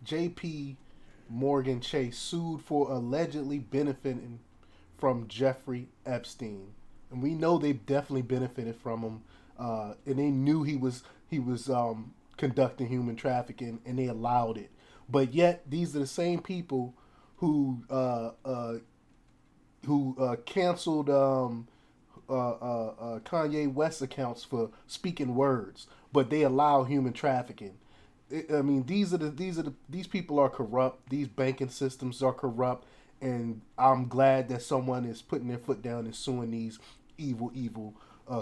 JP Morgan Chase sued for allegedly benefiting from Jeffrey Epstein, and we know they definitely benefited from him, and they knew he was conducting human trafficking, and they allowed it. But yet, these are the same people who canceled Kanye West accounts for speaking words, but they allow human trafficking. I mean, these people are corrupt. These banking systems are corrupt, and I'm glad that someone is putting their foot down and suing these evil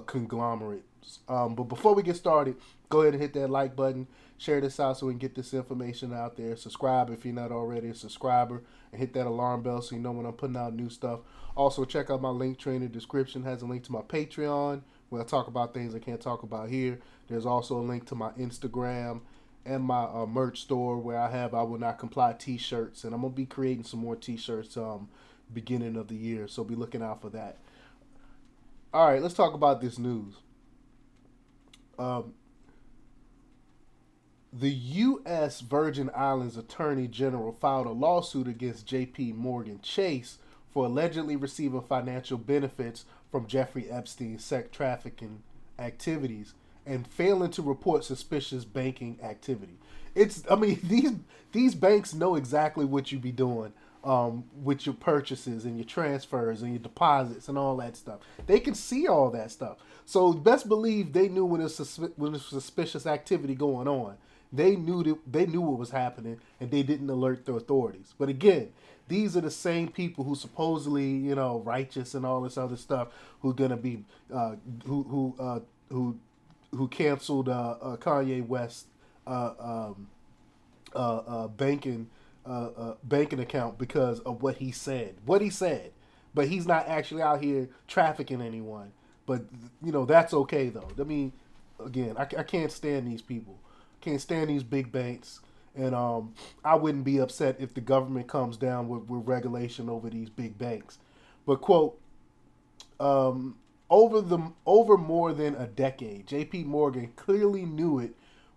conglomerates. But before we get started, go ahead and hit that like button. Share this out so we can get this information out there. Subscribe if you're not already a subscriber, and hit that alarm bell so you know when I'm putting out new stuff. Also, check out my link tree in the description. It has a link to my Patreon where I talk about things I can't talk about here. There's also a link to my Instagram and my merch store where I will not comply t-shirts, and I'm gonna be creating some more t-shirts beginning of the year, so be looking out for that. All right, let's talk about this news. um, the U.S. Virgin Islands Attorney General filed a lawsuit against JPMorgan Chase for allegedly receiving financial benefits from Jeffrey Epstein's sex trafficking activities and failing to report suspicious banking activity. I mean, these banks know exactly what you be doing with your purchases and your transfers and your deposits and all that stuff. They can see all that stuff. So best believe they knew when there's suspicious activity going on. They knew what was happening, and they didn't alert the authorities. But again, these are the same people who supposedly, righteous and all this other stuff, who gonna be who canceled Kanye West uh, um, banking account because of what he said. What he said, but he's not actually out here trafficking anyone. But that's okay though. I mean, again, I can't stand these people. Can't stand these big banks. And I wouldn't be upset if the government comes down with regulation over these big banks. But quote, um, over more than a decade, J.P. Morgan clearly knew it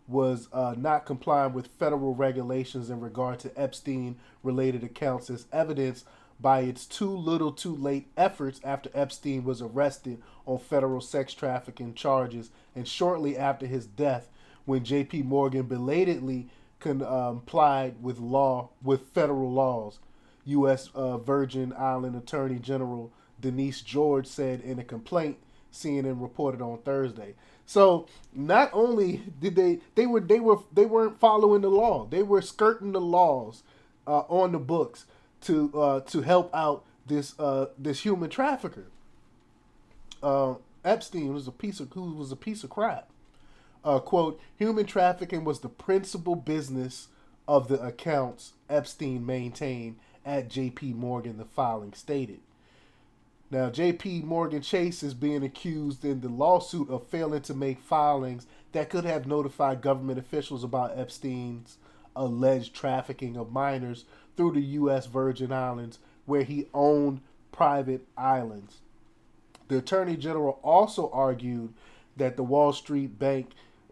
was not complying with federal regulations in regard to Epstein-related accounts, as evidenced by its too little, too late efforts after Epstein was arrested on federal sex trafficking charges, and shortly after his death, when J.P. Morgan belatedly complied with federal laws. U.S. Virgin Island Attorney General Denise George said in a complaint CNN reported on Thursday. So not only did they weren't following the law, they were skirting the laws on the books to help out this human trafficker. Epstein who was a piece of crap. Quote, human trafficking was the principal business of the accounts Epstein maintained at JP Morgan, the filing stated. Now, JP Morgan Chase is being accused in the lawsuit of failing to make filings that could have notified government officials about Epstein's alleged trafficking of minors through the U.S. Virgin Islands, where he owned private islands. The Attorney General also argued that the Wall Street Bank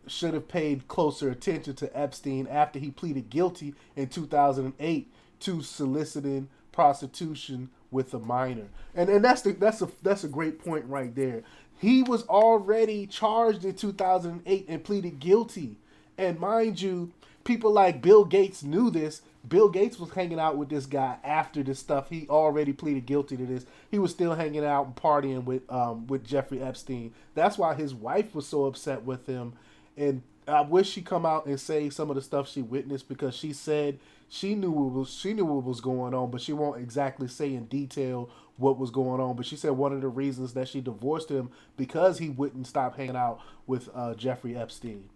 should have paid closer attention to Epstein after he pleaded guilty in 2008 to soliciting prostitution with a minor. And that's a great point right there. He was already charged in 2008 and pleaded guilty. And mind you, people like Bill Gates knew this. Bill Gates was hanging out with this guy after this stuff. He already pleaded guilty to this. He was still hanging out and partying with Jeffrey Epstein. That's why his wife was so upset with him. And I wish she come out and say some of the stuff she witnessed, because she said she knew what was going on, but she won't exactly say in detail what was going on. But she said one of the reasons that she divorced him because he wouldn't stop hanging out with Jeffrey Epstein.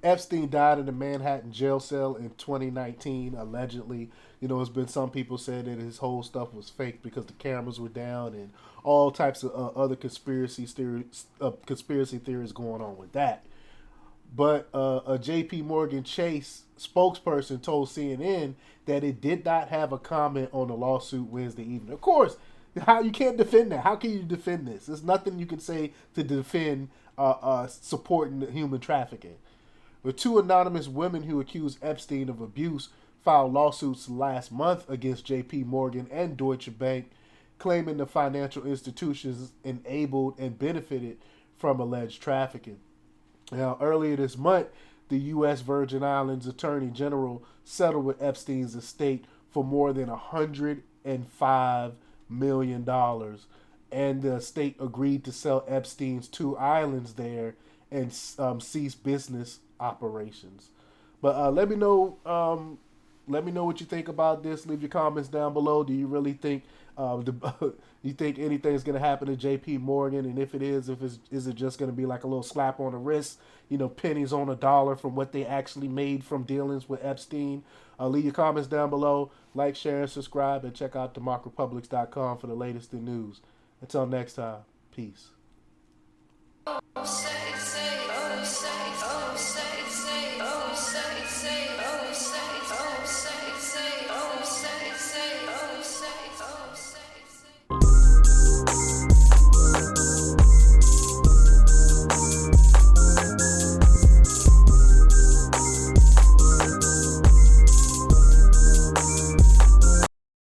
Epstein died in a Manhattan jail cell in 2019, allegedly. It's been some people said that his whole stuff was fake because the cameras were down and all types of other conspiracy theories going on with that. But a J.P. Morgan Chase spokesperson told CNN that it did not have a comment on the lawsuit Wednesday evening. Of course, how you can't defend that? How can you defend this? There's nothing you can say to defend supporting human trafficking. The two anonymous women who accused Epstein of abuse filed lawsuits last month against JPMorgan and Deutsche Bank, claiming the financial institutions enabled and benefited from alleged trafficking. Now, earlier this month, the U.S. Virgin Islands Attorney General settled with Epstein's estate for more than $105 million, and the state agreed to sell Epstein's two islands there and cease business operations. But let me know. Let me know what you think about this. Leave your comments down below. Do you really think you think anything's gonna happen to J.P. Morgan? And if it is, is it just gonna be like a little slap on the wrist? You know, pennies on a dollar from what they actually made from dealings with Epstein. Leave your comments down below. Like, share, and subscribe, and check out democrepublics.com for the latest in news. Until next time, peace.